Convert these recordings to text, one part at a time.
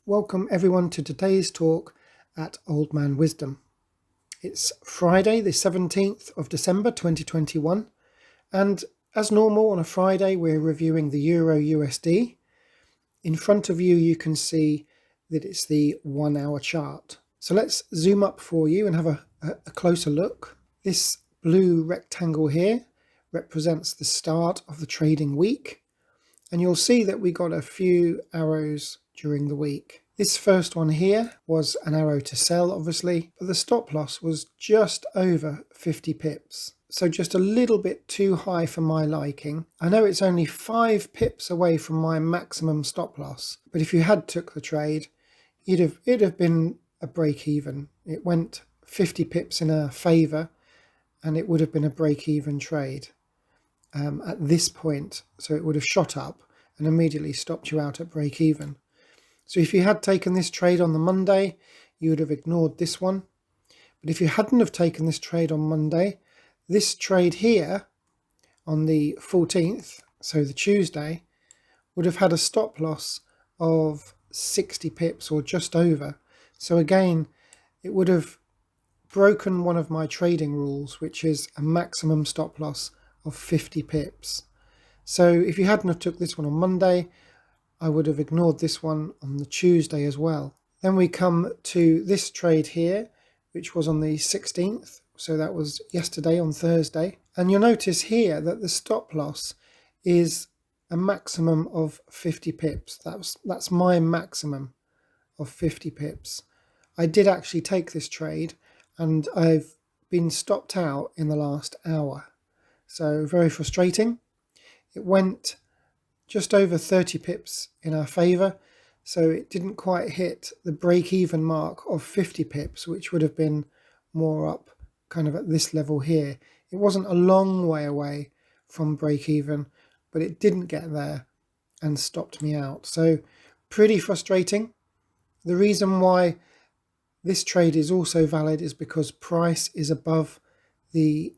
Welcome everyone to today's talk at Old Man Wisdom. It's Friday the 17th of December 2021, and as normal on a Friday we're reviewing the EURUSD. In front of you you can see that it's the 1 hour chart. So let's zoom up for you and have a closer look. This blue rectangle here represents the start of the trading week, and you'll see that we got a few arrows during the week. This first one here was an arrow to sell, obviously, but the stop loss was just over 50 pips. So just a little bit too high for my liking. I know it's only 5 pips away from my maximum stop loss, but if you had took the trade, it'd have been a break even. It went 50 pips in our favour, and it would have been a break even trade at this point. So it would have shot up and immediately stopped you out at break even. So if you had taken this trade on the Monday, you would have ignored this one. But if you hadn't have taken this trade on Monday, this trade here on the 14th, so the Tuesday, would have had a stop loss of 60 pips or just over. So again, it would have broken one of my trading rules, which is a maximum stop loss of 50 pips. So if you hadn't have took this one on Monday, I would have ignored this one on the Tuesday as well. Then we come to this trade here, which was on the 16th. So that was yesterday on Thursday. And you'll notice here that the stop loss is a maximum of 50 pips. That's my maximum of 50 pips. I did actually take this trade and I've been stopped out in the last hour. So very frustrating. It went just over 30 pips in our favour, so it didn't quite hit the break-even mark of 50 pips, which would have been more up kind of at this level here. It wasn't a long way away from break-even, but it didn't get there and stopped me out. So pretty frustrating. The reason why this trade is also valid is because price is above the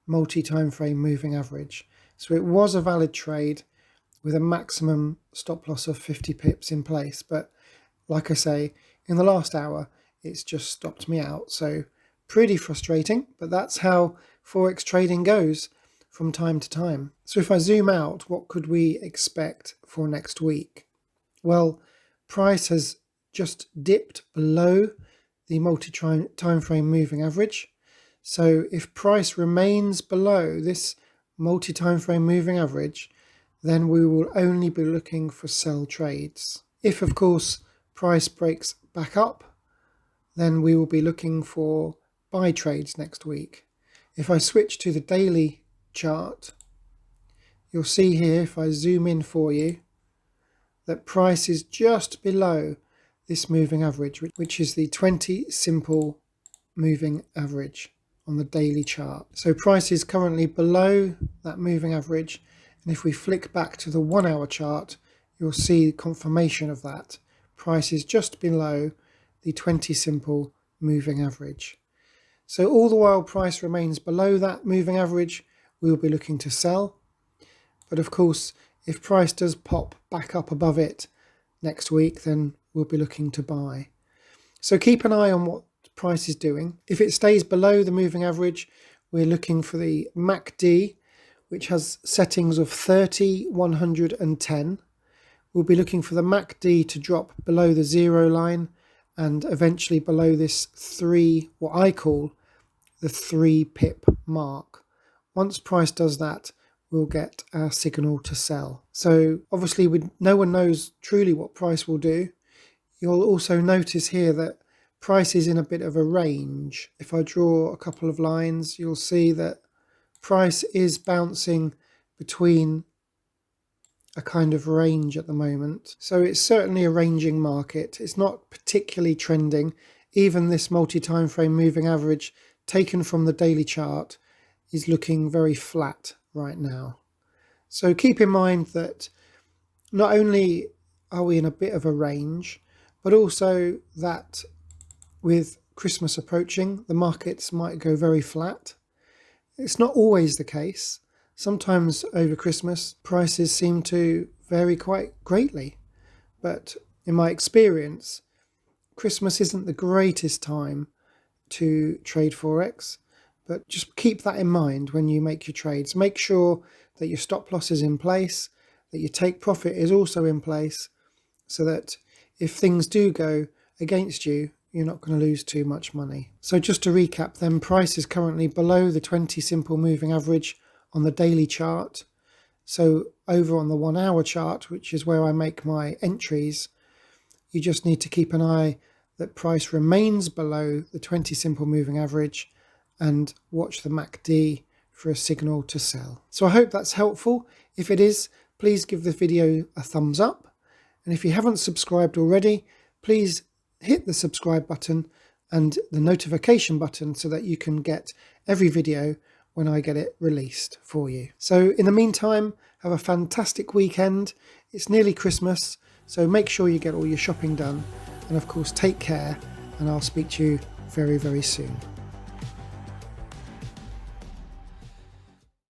multi-time frame moving average. So it was a valid trade with a maximum stop loss of 50 pips in place. But like I say, in the last hour, it's just stopped me out. So pretty frustrating, but that's how Forex trading goes from time to time. So if I zoom out, what could we expect for next week? Well, price has just dipped below the multi-time frame moving average. So if price remains below this multi-time frame moving average, then we will only be looking for sell trades. If, of course, price breaks back up, then we will be looking for buy trades next week. If I switch to the daily chart, you'll see here, if I zoom in for you, that price is just below this moving average, which is the 20 simple moving average on the daily chart. So price is currently below that moving average. And if we flick back to the 1 hour chart, you'll see confirmation of that. Price is just below the 20 simple moving average. So all the while price remains below that moving average, we'll be looking to sell. But of course, if price does pop back up above it next week, then we'll be looking to buy. So keep an eye on what price is doing. If it stays below the moving average, we're looking for the MACD, which has settings of 30, 100 and 10. We'll be looking for the MACD to drop below the 0 line and eventually below this 3, what I call the 3 pip mark. Once price does that, we'll get our signal to sell. So obviously no one knows truly what price will do. You'll also notice here that price is in a bit of a range. If I draw a couple of lines, you'll see that price is bouncing between a kind of range at the moment. So it's certainly a ranging market. It's not particularly trending. Even this multi-time frame moving average taken from the daily chart is looking very flat right now. So keep in mind that not only are we in a bit of a range, but also that with Christmas approaching, the markets might go very flat. It's not always the case. Sometimes over Christmas, prices seem to vary quite greatly. But in my experience, Christmas isn't the greatest time to trade Forex, but just keep that in mind when you make your trades. Make sure that your stop loss is in place, that your take profit is also in place, so that if things do go against you, you're not going to lose too much money. So just to recap then, price is currently below the 20 simple moving average on the daily chart. So over on the 1 hour chart, which is where I make my entries, you just need to keep an eye that price remains below the 20 simple moving average and watch the MACD for a signal to sell. So I hope that's helpful. If it is, please give the video a thumbs up. And if you haven't subscribed already, please hit the subscribe button and the notification button so that you can get every video when I get it released for you. So in the meantime, have a fantastic weekend. It's nearly Christmas, so make sure you get all your shopping done. And of course, take care, and I'll speak to you very, very soon.